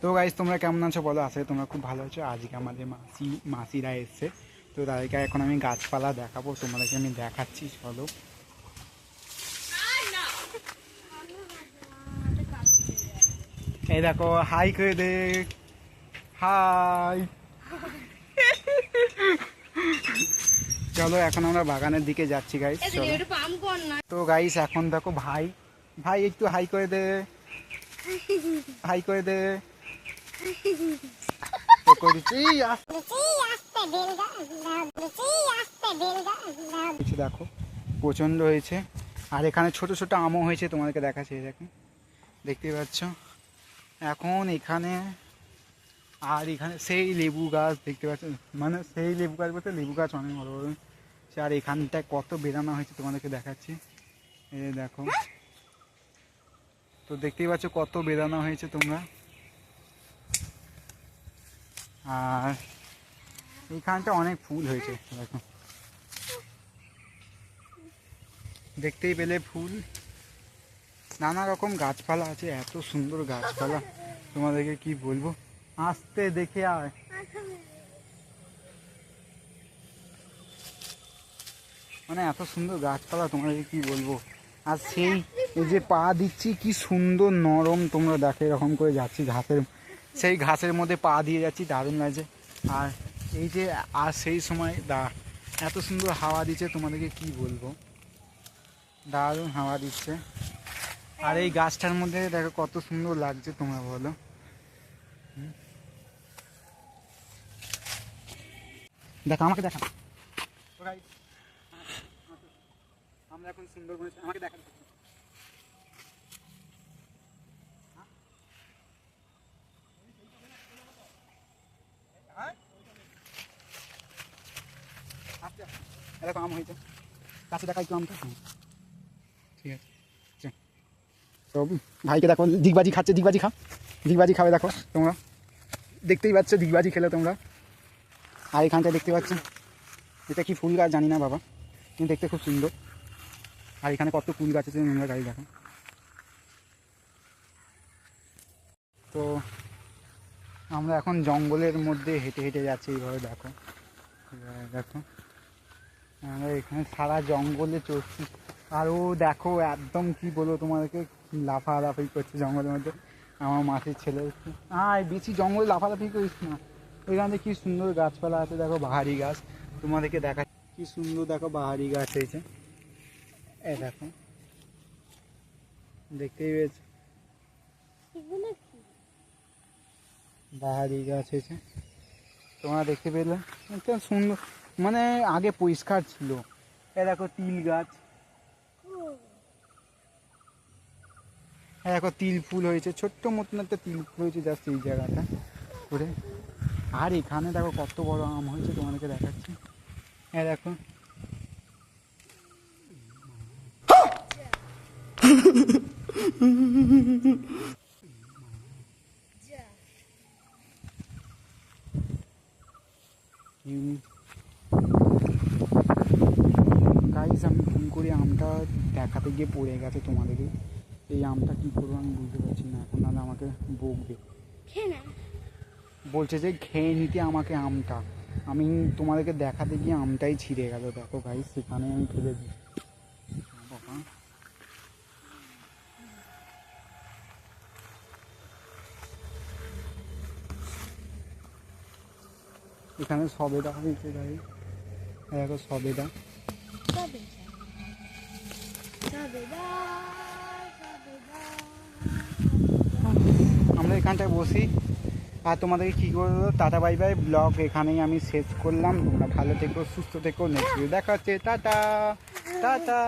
তো গাইস তোমরা কেমন আছো বলো, আসলে তোমরা খুব ভালো আছো। আজকে আমাদের মাসিরা এসছে, তো তাদেরকে এখন আমি গাছপালা দেখাবো, তোমাদেরকে আমি দেখাচ্ছি। চলো এই দেখো, হাই করে দে, হাই। চলো এখন আমরা বাগানের দিকে যাচ্ছি গাইস। তো গাইস এখন দেখো ভাই ভাই একটু হাই করে দে, হাই করে দে। দেখো প্রচন্ড হয়েছে, আর এখানে ছোট ছোট আমও হয়েছে, তোমাদেরকে দেখাচ্ছি। দেখো দেখতে পাচ্ছ এখন এখানে, আর এখানে সেই লেবু গাছ দেখতে পাচ্ছ, মানে সেই লেবু গাছ বলতে লেবু গাছ অনেক বড় বড়। আর এখানটায় কত বেদানা হয়েছে তোমাদেরকে দেখাচ্ছি, এই দেখো। তো দেখতেই পাচ্ছ কত বেদানা হয়েছে তোমরা। আর এইখানটা অনেক ফুল হয়েছে, দেখো দেখতেই পেলে ফুল, নানা রকম গাছপালা আছে, এত সুন্দর গাছপালা তোমাদেরকে কি বলবো। আসতে দেখে আয়, মানে এত সুন্দর গাছপালা তোমাদেরকে কি বলবো। আর সেই যে পা দিচ্ছি কি সুন্দর নরম, তোমরা দেখো এরকম করে যাচ্ছি ঘাসের, সেই ঘাসের মধ্যে পা দিয়ে যাচ্ছি, দারুণ লাগছে। আর এই যে আর সেই সময় এত সুন্দর হাওয়া দিচ্ছে, তোমাদেরকে কি বলবো, দারুণ হাওয়া দিচ্ছে। আর এই গাছটার মধ্যে দেখো কত সুন্দর লাগছে, তোমরা বলো। দেখো আমাকে দেখা, আমরা এখন সুন্দর করেছি, আমাকে দেখা। দেখো আম হয়েছে, কাছে দেখা একটু আমটা, ঠিক আছে। তো ভাইকে দেখো দিগবাজি খাচ্ছে, দিগবাজি দিগবাজি খাবে দেখো তোমরা, দেখতেই পাচ্ছ দিগবাজি খেলে তোমরা। আর এখানটা দেখতে পাচ্ছ এটা কি ফুল গাছ জানি না বাবা, কিন্তু দেখতে খুব সুন্দর। আর এখানে কত ফুল গাছ আছে নোংরা গাড়ি দেখো। তো আমরা এখন জঙ্গলের মধ্যে হেঁটে হেঁটে যাচ্ছি, এইভাবে দেখো দেখো আমরা এখানে সারা জঙ্গলে চড়ছি। আর ও দেখো একদম কি বলবো তোমাদেরকে, লাফালাফি করছে জঙ্গলের মধ্যে। আমার মাসির ছেলে বেশি জঙ্গলে লাফালাফি করিস না, ওইখানে কি সুন্দর গাছপালা আছে, দেখো বাহারি গাছ তোমাদেরকে দেখা, কি সুন্দর দেখো বাহারি গাছ হয়েছে, এ দেখো দেখতেই পেয়েছো বাহারি গাছ হয়েছে, তোমরা দেখতে পেলে একটা সুন্দর, মানে আগে পরিষ্কার ছিল। এ দেখো তিল গাছ, দেখো তিল ফুল হয়েছে, ছোট্ট মতন একটা তিল ফুল হয়েছে জাস্ট এই জায়গাটা করে। আর এখানে দেখো কত বড় আম হয়েছে, তোমাদেরকে দেখাচ্ছি। হ্যাঁ দেখো গাইস আমি ফোন করে আমটা দেখাতে গিয়ে পড়ে গেছে তোমাদেরকে, এই আমটা কি করবো আমি বুঝতে পারছি না এখন, নাহলে আমাকে বকবে, বলছে যে খেয়ে নিতে আমাকে আমটা। আমি তোমাদেরকে দেখাতে গিয়ে আমটাই ছিঁড়ে গেল, দেখো গাইস সেখানে আমি ফেলে দিই। বাবা এখানে সবেদা হয়েছে গাইস, দেখো সবেদা। আমরা এখানটায় বসি, আর তোমাদেরকে কী করবো, টাটা বাই বাই, ব্লগ এখানেই আমি শেষ করলাম। তোমরা ভালো থেকো, সুস্থ থেকো, নেক্সট ভিডিও দেখা হচ্ছে, টাটা টাটা।